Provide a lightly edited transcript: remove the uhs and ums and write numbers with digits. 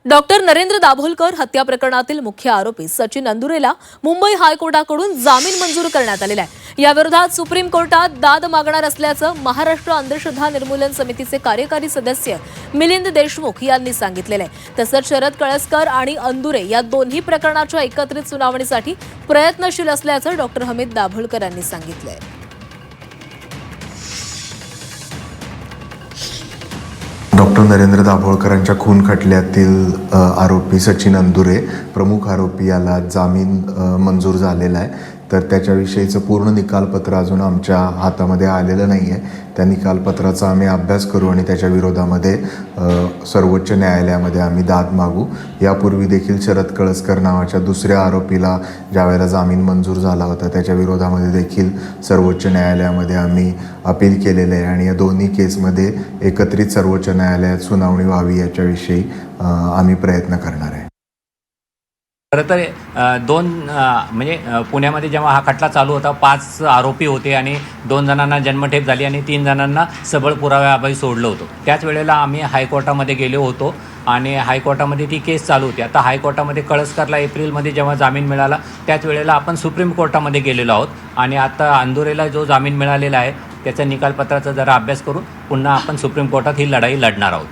Doctor Narendra Dabholkar हत्या प्रकरणातील मुख्य आरोपी सचिन अंदुरेला मुंबई हायकोर्टाकडून जामीन मंजूर करण्यात आलेला आहे। याविरोधात सुप्रीम कोर्टात दाद मागणार असल्याचं महाराष्ट्र अंधश्रद्धा निर्मूलन समितीचे कार्यकारी सदस्य मिलिंद देशमुख यांनी सांगितलेलं आहे। तसंच शरद कळसकर आणि अंदुरे या दोन्ही प्रकरणाच्या एकत्रित सुनावणीसाठी प्रयत्नशील असल्याचं डॉक्टर हमीद दाभोलकर यांनी सांगितलंय। डॉक्टर नरेंद्र दाभोळकरांच्या खून खटल्यातील आरोपी सचिन अंदुरे प्रमुख आरोपी याला जामीन मंजूर झालेला आहे। तर त्याच्याविषयीचं पूर्ण निकालपत्र अजून आमच्या हातामध्ये आलेलं नाही आहे। त्या निकालपत्राचा आम्ही अभ्यास करू आणि त्याच्या विरोधामध्ये सर्वोच्च न्यायालयामध्ये आम्ही दाद मागू। यापूर्वी देखील शरद कळसकर नावाच्या दुसऱ्या आरोपीला ज्यावेळेला जामीन मंजूर झाला होता त्याच्या विरोधामध्ये देखील सर्वोच्च न्यायालयामध्ये आम्ही अपील केलेलं आहे आणि या दोन्ही केसमध्ये एकत्रित सर्वोच्च न्यायालयात सुनावणी व्हावी याच्याविषयी आम्ही प्रयत्न करणार आहे। खरं तर म्हणजे पुण्यामध्ये जेव्हा हा खटला चालू होता 5 आरोपी होते आणि 2 जणांना जन्मठेप झाली आणि 3 जणांना सबळ पुराव्याअभावी सोडलं होतं। त्याच वेळेला आम्ही हायकोर्टामध्ये गेलो होतो आणि हायकोर्टामध्ये ती केस चालू होती। आता हायकोर्टामध्ये कळसकरला एप्रिलमध्ये जेव्हा जामीन मिळाला त्याच वेळेला आपण सुप्रीम कोर्टामध्ये गेलेलो आहोत आणि आता अंदुरेला जो जामीन मिळालेला आहे त्याच्या निकालपत्राचा जरा अभ्यास करून पुन्हा आपण सुप्रीम कोर्टात ही लढाई लढणार आहोत।